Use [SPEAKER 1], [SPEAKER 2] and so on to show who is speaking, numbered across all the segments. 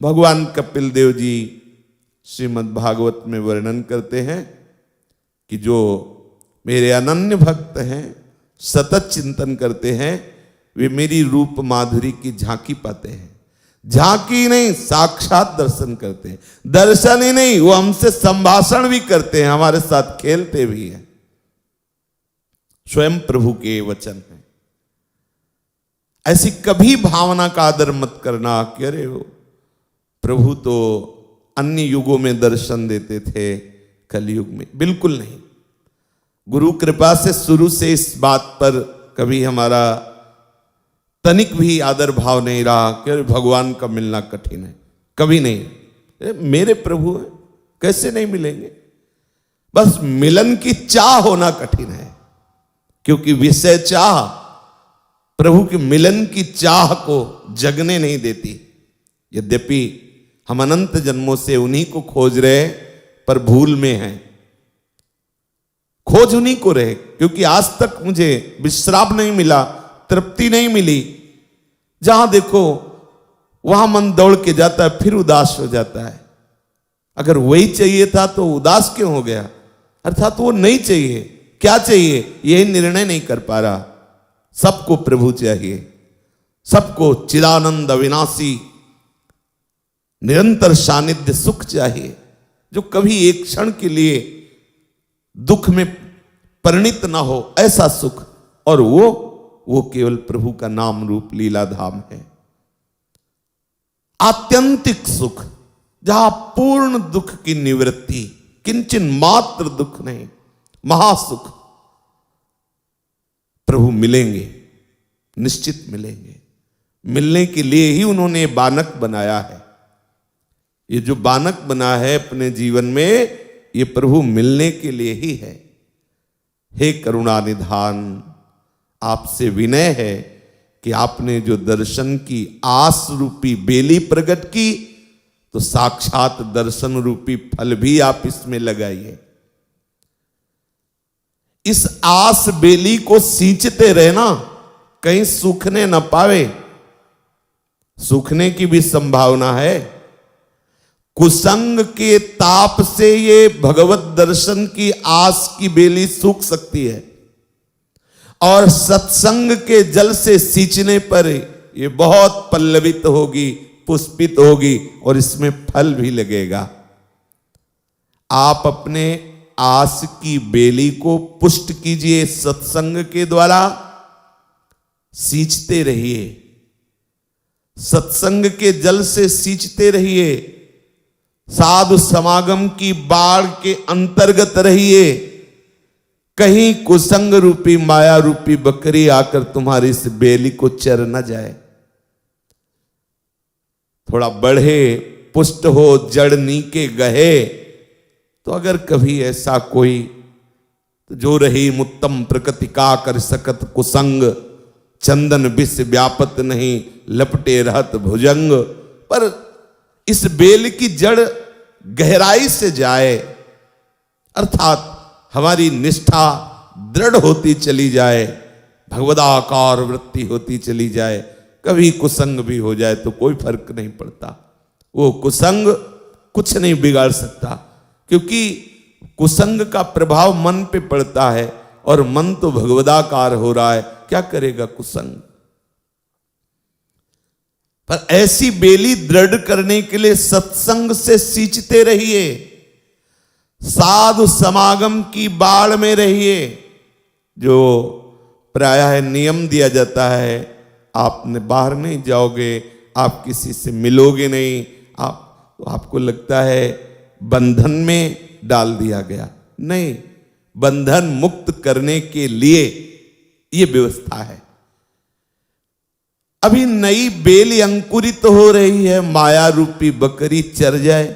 [SPEAKER 1] भगवान कपिल देव जी श्रीमद् भागवत में वर्णन करते हैं कि जो मेरे अनन्य भक्त हैं, सतत चिंतन करते हैं, वे मेरी रूप माधुरी की झांकी पाते हैं। झांकी नहीं, साक्षात दर्शन करते हैं। दर्शन ही नहीं, वो हमसे संभाषण भी करते हैं, हमारे साथ खेलते भी हैं। स्वयं प्रभु के वचन हैं। ऐसी कभी भावना का आदर मत करना कि अरे वो प्रभु तो अन्य युगों में दर्शन देते थे, कलयुग में बिल्कुल नहीं। गुरु कृपा से शुरू से इस बात पर कभी हमारा तनिक भी आदर भाव नहीं रहा कि भगवान का मिलना कठिन है, कभी नहीं। मेरे प्रभु हैं, कैसे नहीं मिलेंगे। बस मिलन की चाह होना कठिन है, क्योंकि विषय चाह प्रभु के मिलन की चाह को जगने नहीं देती। यद्यपि हम अनंत जन्मों से उन्हीं को खोज रहे, पर भूल में हैं। खोज उन्हीं को रहे, क्योंकि आज तक मुझे विश्राम नहीं मिला, तृप्ति नहीं मिली। जहां देखो वहां मन दौड़ के जाता है, फिर उदास हो जाता है। अगर वही चाहिए था तो उदास क्यों हो गया? अर्थात वो नहीं चाहिए। क्या चाहिए यही निर्णय नहीं कर पा रहा। सबको प्रभु चाहिए, सबको चिदानंद अविनाशी निरंतर सानिध्य सुख चाहिए, जो कभी एक क्षण के लिए दुख में परिणित ना हो, ऐसा सुख। और वो केवल प्रभु का नाम रूप लीला धाम है। आत्यंतिक सुख, जहां पूर्ण दुख की निवृत्ति, किंचन मात्र दुख नहीं, महासुख। प्रभु मिलेंगे, निश्चित मिलेंगे। मिलने के लिए ही उन्होंने बानक बनाया है। ये जो बानक बना है अपने जीवन में, ये प्रभु मिलने के लिए ही है। हे करुणा निधान, आपसे विनय है कि आपने जो दर्शन की आस रूपी बेली प्रकट की, तो साक्षात दर्शन रूपी फल भी आप इसमें लगाइए। इस आस बेली को सींचते रहना, कहीं सूखने न पावे। सूखने की भी संभावना है। कुसंग के ताप से ये भगवत दर्शन की आस की बेली सूख सकती है, और सत्संग के जल से सींचने पर ये बहुत पल्लवित होगी, पुष्पित होगी, और इसमें फल भी लगेगा। आप अपने आस की बेली को पुष्ट कीजिए, सत्संग के द्वारा सींचते रहिए, सत्संग के जल से सींचते रहिए, साधु समागम की बाढ़ के अंतर्गत रहिए। कहीं कुसंग रूपी माया रूपी बकरी आकर तुम्हारी इस बेली को चर न जाए। थोड़ा बढ़े, पुष्ट हो, जड़ नीके गहे, तो अगर कभी ऐसा कोई तो जो रही मुत्तम प्रकृति का कर सकत कुसंग, चंदन विष व्यापत नहीं लपटे रहत भुजंग। पर इस बेल की जड़ गहराई से जाए, अर्थात हमारी निष्ठा दृढ़ होती चली जाए, भगवदाकार वृत्ति होती चली जाए। कभी कुसंग भी हो जाए तो कोई फर्क नहीं पड़ता, वो कुसंग कुछ नहीं बिगाड़ सकता, क्योंकि कुसंग का प्रभाव मन पे पड़ता है, और मन तो भगवदाकार हो रहा है, क्या करेगा कुसंग। पर ऐसी बेली दृढ़ करने के लिए सत्संग से सींचते रहिए, साधु समागम की बाढ़ में रहिए। जो प्रायः नियम दिया जाता है, आपने बाहर नहीं जाओगे, आप किसी से मिलोगे नहीं, आपको लगता है बंधन में डाल दिया गया। नहीं, बंधन मुक्त करने के लिए ये व्यवस्था है। अभी नई बेली अंकुरित हो रही है, माया रूपी बकरी चर जाए।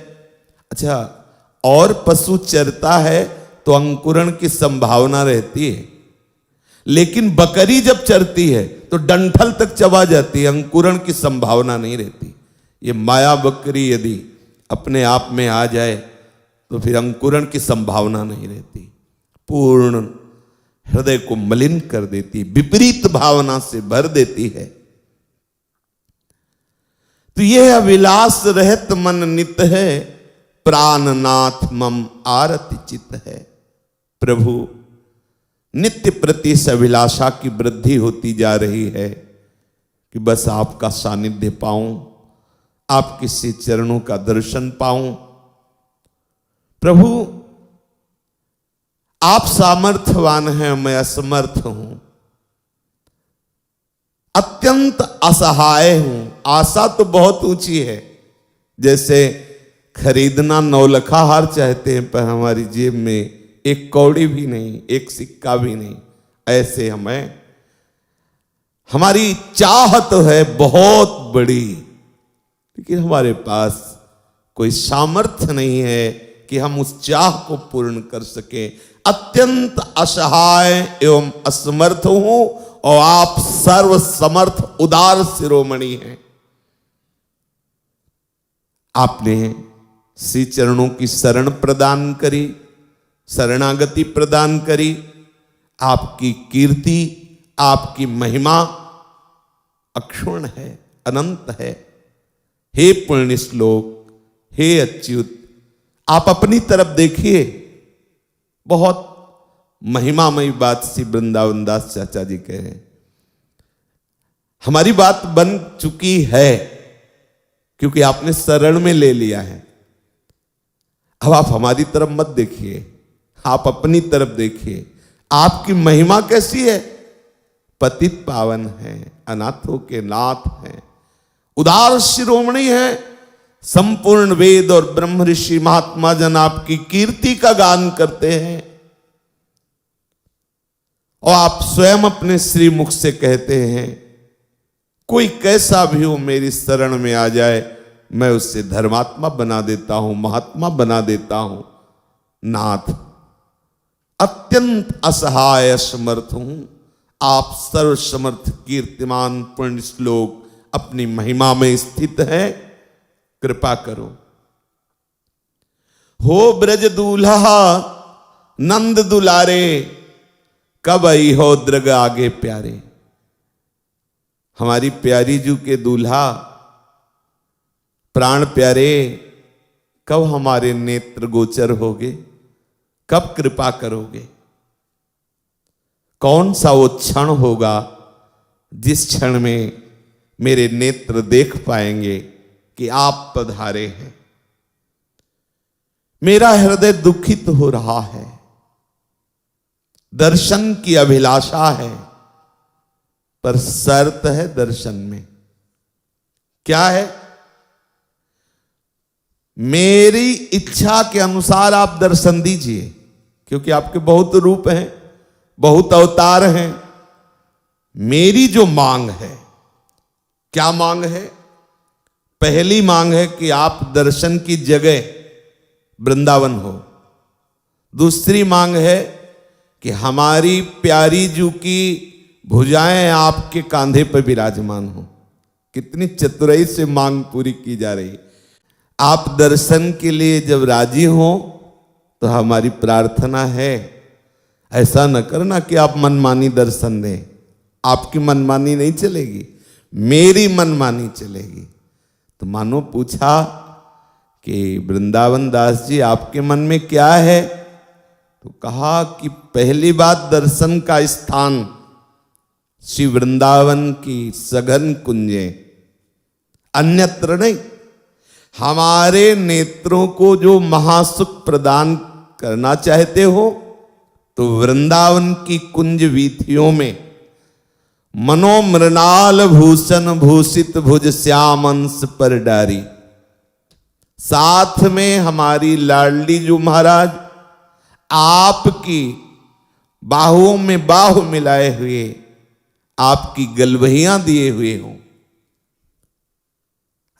[SPEAKER 1] अच्छा, और पशु चरता है तो अंकुरण की संभावना रहती है, लेकिन बकरी जब चरती है तो डंठल तक चबा जाती है, अंकुरण की संभावना नहीं रहती। ये माया बकरी यदि अपने आप में आ जाए तो फिर अंकुरण की संभावना नहीं रहती, पूर्ण हृदय को मलिन कर देती, विपरीत भावना से भर देती है। तो यह अभिलाष रहत मन नित है, प्राणनाथ मम आरति चित है। प्रभु नित्य प्रति इस अभिलाषा की वृद्धि होती जा रही है कि बस आपका सानिध्य पाऊं, आपके से चरणों का दर्शन पाऊं। प्रभु आप सामर्थ्यवान हैं, मैं असमर्थ हूं, अत्यंत असहाय हूं। आशा तो बहुत ऊंची है, जैसे खरीदना 9 लखा हार चाहते हैं पर हमारी जेब में एक कौड़ी भी नहीं, एक सिक्का भी नहीं। ऐसे हमारी चाह तो है बहुत बड़ी, लेकिन हमारे पास कोई सामर्थ्य नहीं है कि हम उस चाह को पूर्ण कर सके। अत्यंत असहाय एवं असमर्थ हूं और आप सर्व समर्थ उदार शिरोमणि हैं। आपने श्री चरणों की शरण प्रदान करी, शरणागति प्रदान करी। आपकी कीर्ति, आपकी महिमा अक्षुण्ण है, अनंत है। हे पुण्य श्लोक, हे अच्युत, आप अपनी तरफ देखिए। बहुत महिमामयी बात श्री वृंदावन दास चाचा जी कह रहे हैं। हमारी बात बन चुकी है क्योंकि आपने शरण में ले लिया है। अब आप हमारी तरफ मत देखिए, आप अपनी तरफ देखिए। आपकी महिमा कैसी है? पतित पावन है, अनाथों के नाथ हैं, उदार शिरोमणि है। संपूर्ण वेद और ब्रह्म ऋषि महात्मा जन आपकी कीर्ति का गान करते हैं और आप स्वयं अपने श्री मुख से कहते हैं, कोई कैसा भी हो मेरी शरण में आ जाए, मैं उससे धर्मात्मा बना देता हूं, महात्मा बना देता हूं। नाथ, अत्यंत असहाय समर्थ हूं, आप सर्वसमर्थ कीर्तिमान पुण्य श्लोक अपनी महिमा में स्थित है, कृपा करो। हो ब्रज दूल्हा नंद दुलारे, कब आई हो द्रग आगे प्यारे। हमारी प्यारी जू के दूल्हा प्राण प्यारे, कब हमारे नेत्र गोचर होगे, कब कृपा करोगे। कौन सा वो क्षण होगा जिस क्षण में मेरे नेत्र देख पाएंगे कि आप पधारे हैं। मेरा हृदय दुखित हो रहा है, दर्शन की अभिलाषा है, पर शर्त है दर्शन में। क्या है? मेरी इच्छा के अनुसार आप दर्शन दीजिए, क्योंकि आपके बहुत रूप हैं, बहुत अवतार हैं। मेरी जो मांग है, क्या मांग है? पहली मांग है कि आप दर्शन की जगह वृंदावन हो। दूसरी मांग है कि हमारी प्यारी जू की भुजाएं आपके कांधे पर विराजमान हो। कितनी चतुराई से मांग पूरी की जा रही। आप दर्शन के लिए जब राजी हो तो हमारी प्रार्थना है, ऐसा न करना कि आप मनमानी दर्शन दें। आपकी मनमानी नहीं चलेगी, मेरी मनमानी चलेगी। तो मानो पूछा कि वृंदावन दास जी आपके मन में क्या है? तो कहा कि पहली बात दर्शन का स्थान श्री वृंदावन की सघन कुंजे, अन्यत्र नहीं। हमारे नेत्रों को जो महासुख प्रदान करना चाहते हो तो वृंदावन की कुंज वीथियों में मनोमृणाल भूषण भूषित भुज श्याम अंश पर डारी, साथ में हमारी लाडली जो महाराज आपकी बाहुओं में बाहु मिलाए हुए, आपकी गलवहियां दिए हुए हों।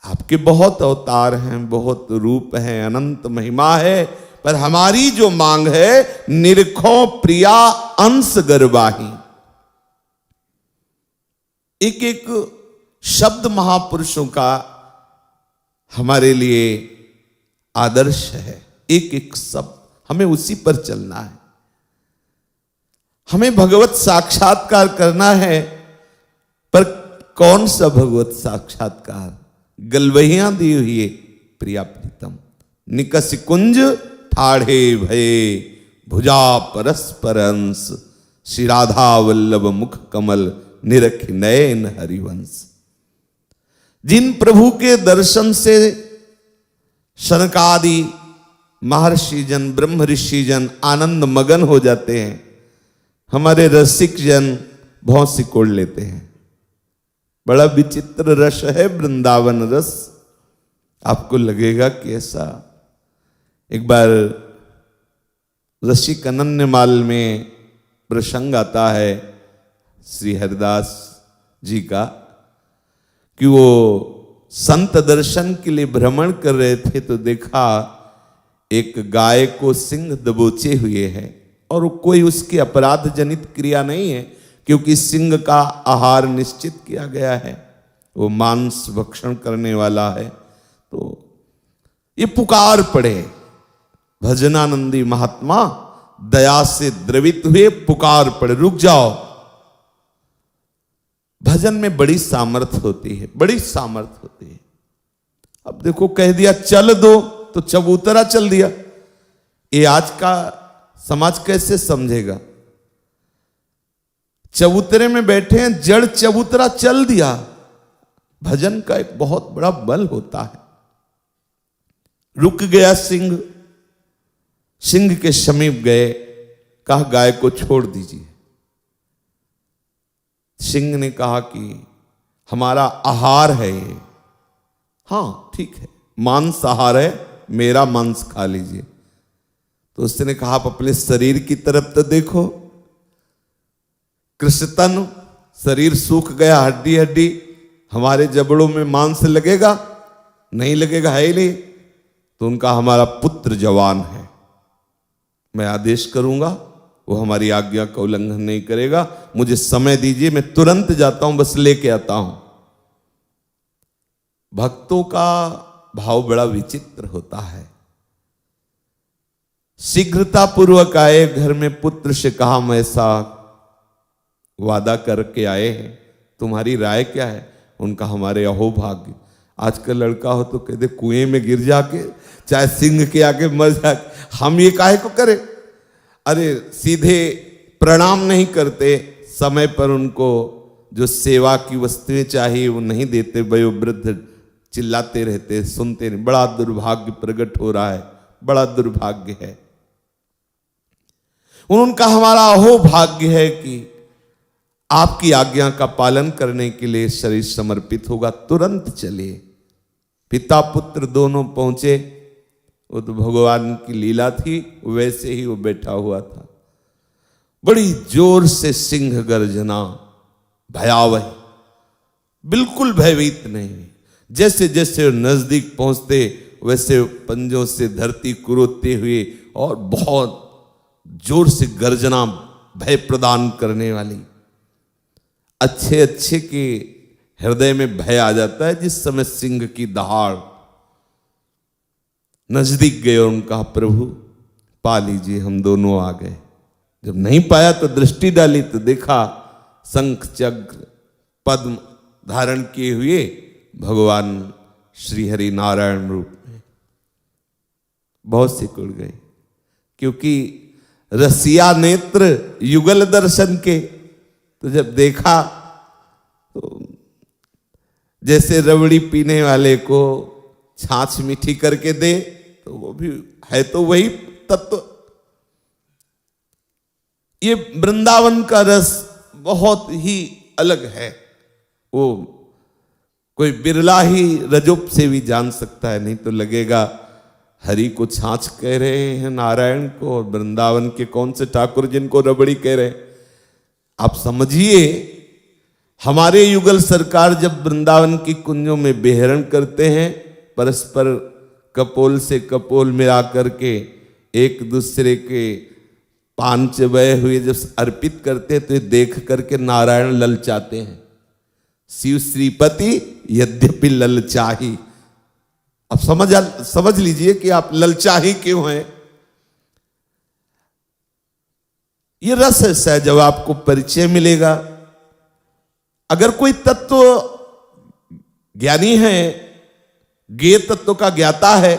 [SPEAKER 1] आपके बहुत अवतार हैं, बहुत रूप हैं, अनंत महिमा है, पर हमारी जो मांग है निरखो प्रिया अंश गरबाही। एक एक शब्द महापुरुषों का हमारे लिए आदर्श है। एक एक शब्द हमें उसी पर चलना है। हमें भगवत साक्षात्कार करना है, पर कौन सा भगवत साक्षात्कार? गलवहियां दी हुई प्रिया प्रीतम। निकस कुंज ठाढ़े भये भुजा परस्पर अंश, श्री राधा वल्लभ मुख कमल निरख नयन हरिवंश। जिन प्रभु के दर्शन से शनकादि महर्षि जन ब्रह्म ऋषि जन आनंद मगन हो जाते हैं, हमारे रसिक जन बहुत सिकोड़ लेते हैं। बड़ा विचित्र रस है वृंदावन रस। आपको लगेगा कैसा। एक बार रसिक अनन्यमाल में प्रसंग आता है श्री हरिदास जी का कि वो संत दर्शन के लिए भ्रमण कर रहे थे तो देखा एक गाय को सिंह दबोचे हुए है और कोई उसकी अपराध जनित क्रिया नहीं है, क्योंकि सिंह का आहार निश्चित किया गया है, वो मांस भक्षण करने वाला है। तो ये पुकार पड़े, भजनानंदी महात्मा दया से द्रवित हुए पुकार पड़े, रुक जाओ। भजन में बड़ी सामर्थ्य होती है, बड़ी सामर्थ्य होती है। अब देखो कह दिया चल दो तो चबूतरा चल दिया। ये आज का समाज कैसे समझेगा। चबूतरे में बैठे हैं, जड़ चबूतरा चल दिया। भजन का एक बहुत बड़ा बल होता है। रुक गया सिंह, सिंह के समीप गए, कहा गाय को छोड़ दीजिए। सिंह ने कहा कि हमारा आहार है ये। हाँ ठीक है, मांस आहार है, मेरा मांस खा लीजिए। तो उसने कहा आप अपने शरीर की तरफ तो देखो, कृष्णतन शरीर सूख गया, हड्डी हड्डी, हमारे जबड़ों में मांस लगेगा? नहीं लगेगा, है ही नहीं। तो उनका हमारा पुत्र जवान है, मैं आदेश करूंगा, वो हमारी आज्ञा का उल्लंघन नहीं करेगा, मुझे समय दीजिए, मैं तुरंत जाता हूं, बस लेके आता हूं। भक्तों का भाव बड़ा विचित्र होता है। शीघ्रता पूर्वक आए, घर में पुत्र से कहा हम ऐसा वादा करके आए हैं, तुम्हारी राय क्या है? उनका हमारे अहोभाग्य। आजकल लड़का हो तो कहते कुएं में गिर जाके चाहे सिंह के आगे मर जाके, हम ये काहे को करें? अरे सीधे प्रणाम नहीं करते, समय पर उनको जो सेवा की वस्तुएं चाहिए वो नहीं देते, वयोवृद्ध चिल्लाते रहते, सुनते नहीं। बड़ा दुर्भाग्य प्रकट हो रहा है, बड़ा दुर्भाग्य है। उनका हमारा अहोभाग्य है कि आपकी आज्ञा का पालन करने के लिए शरीर समर्पित होगा, तुरंत चलिए। पिता पुत्र दोनों पहुंचे। वो तो भगवान की लीला थी, वैसे ही वो बैठा हुआ था। बड़ी जोर से सिंह गर्जना, भयावह, बिल्कुल भयभीत नहीं। जैसे जैसे नजदीक पहुंचते वैसे पंजों से धरती कुरोदते हुए और बहुत जोर से गर्जना, भय प्रदान करने वाली। अच्छे अच्छे के हृदय में भय आ जाता है जिस समय सिंह की दहाड़। नजदीक गए और उनका प्रभु पा लीजिए, हम दोनों आ गए। जब नहीं पाया तो दृष्टि डाली तो देखा शंख चक्र पद्म धारण किए हुए भगवान श्री हरि नारायण रूप में। बहुत सिकुड़ गए, क्योंकि रसिया नेत्र युगल दर्शन के। तो जब देखा तो जैसे रबड़ी पीने वाले को छाछ मीठी करके दे, तो वो भी है तो वही तत्व। ये वृंदावन का रस बहुत ही अलग है। वो कोई बिरला ही रजोप से भी जान सकता है, नहीं तो लगेगा हरि को छाछ कह रहे हैं नारायण को, और वृंदावन के कौन से ठाकुर जिनको रबड़ी कह रहे हैं। आप समझिए, हमारे युगल सरकार जब वृंदावन की कुंजों में बेहरण करते हैं, परस्पर कपोल से कपोल मिला करके एक दूसरे के पान चबाए हुए जब अर्पित करते हैं, तो ये देख करके नारायण ललचाते हैं। शिव श्रीपति यद्यपि ललचाही। अब समझ लीजिए कि आप ललचाही क्यों हैं। ये रस ऐसा है, जब आपको परिचय मिलेगा। अगर कोई तत्व ज्ञानी है ज्ञेय तत्व का ज्ञाता है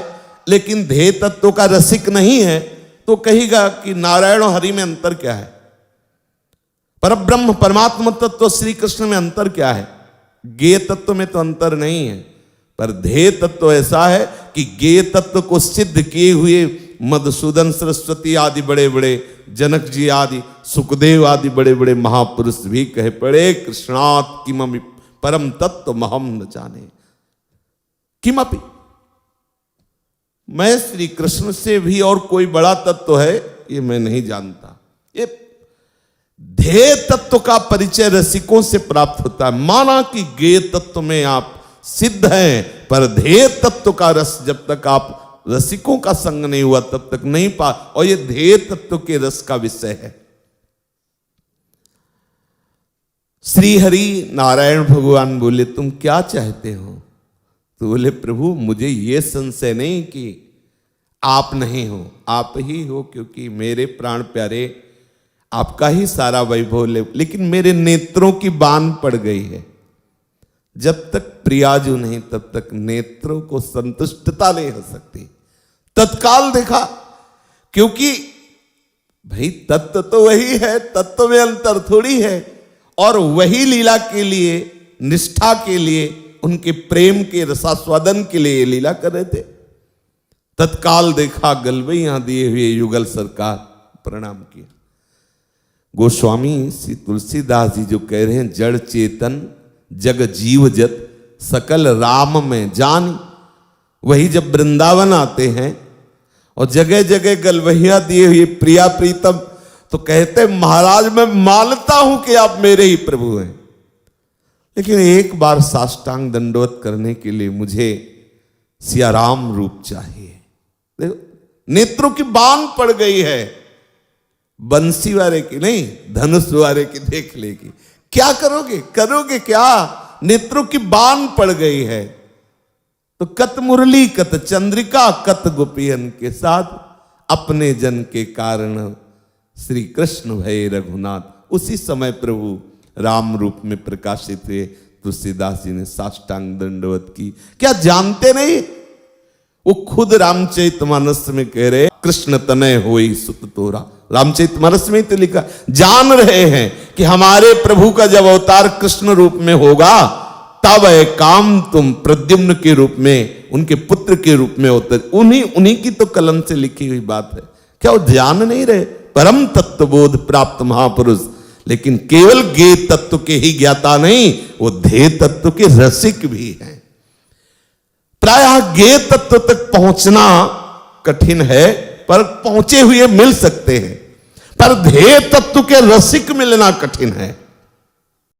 [SPEAKER 1] लेकिन ध्येय तत्व का रसिक नहीं है, तो कहेगा कि नारायण और हरि में अंतर क्या है, परब्रह्म परमात्मा तत्व श्री कृष्ण में अंतर क्या है। ज्ञेय तत्व में तो अंतर नहीं है, पर ध्येय तत्व ऐसा है कि ज्ञेय तत्व को सिद्ध किए हुए मधुसूदन सरस्वती आदि बड़े बड़े, जनक जी आदि, सुखदेव आदि बड़े बड़े महापुरुष भी कहे पड़े कृष्णात् किमपि परम तत्व महम न जाने। किमपि, मैं श्री कृष्ण से भी और कोई बड़ा तत्व है ये मैं नहीं जानता। ये ध्येय तत्व का परिचय रसिकों से प्राप्त होता है। माना कि ज्ञेय तत्व में आप सिद्ध हैं, पर ध्येय तत्व का रस जब तक आप रसिकों का संग नहीं हुआ तब तक नहीं पा, और ये ध्येय तत्व के रस का विषय है। श्री हरि नारायण भगवान बोले तुम क्या चाहते हो? तो बोले प्रभु मुझे ये संशय नहीं कि आप नहीं हो, आप ही हो, क्योंकि मेरे प्राण प्यारे आपका ही सारा वैभव ले, लेकिन मेरे नेत्रों की बान पड़ गई है। जब तक प्रियाजू नहीं तब तक नेत्रों को संतुष्टता नहीं हो सकती। तत्काल देखा, क्योंकि भाई तत्व तो वही है, तत्व में अंतर थोड़ी है, और वही लीला के लिए, निष्ठा के लिए, उनके प्रेम के रसास्वादन के लिए लीला कर रहे थे। तत्काल देखा गलवैयां दिए हुए युगल सरकार प्रणाम किया। गोस्वामी श्री तुलसीदास जी जो कह रहे हैं जड़ चेतन जग जीव जत सकल राम में जान, वही जब वृंदावन आते हैं और जगह जगह गलवैया दिए हुए प्रिया प्रीतम, तो कहते महाराज मैं मानता हूं कि आप मेरे ही प्रभु हैं, लेकिन एक बार साष्टांग दंडवत करने के लिए मुझे सियाराम रूप चाहिए। देखो नेत्रों की बान पड़ गई है, बंसी वाले की नहीं, धनुष वाले की देख लेगी। क्या करोगे, करोगे क्या? नेत्रों की बान पड़ गई है। तो कत मुरली कत चंद्रिका कत गोपियन के साथ अपने जन के कारण श्री कृष्ण भय रघुनाथ। उसी समय प्रभु राम रूप में प्रकाशित हुए। तुलसीदास जी ने साष्टांग दंडवत की। क्या जानते नहीं? वो खुद रामचरितमानस में कह रहे कृष्ण तनय होई सुत तोरा। रामचरितमानस में तो लिखा, जान रहे हैं कि हमारे प्रभु का जब अवतार कृष्ण रूप में होगा तब एक काम तुम प्रद्युम्न के रूप में, उनके पुत्र के रूप में होते। उन्हीं की तो कलम से लिखी हुई बात है। क्या वो जान नहीं रहे? परम तत्व बोध प्राप्त महापुरुष, लेकिन केवल ज्ञेय तत्व के ही ज्ञाता नहीं, वो ध्येय तत्व के रसिक भी हैं। प्रायः ज्ञेय तत्व तक पहुंचना कठिन है, पर पहुंचे हुए मिल सकते हैं, पर ध्येय तत्व के रसिक मिलना कठिन है।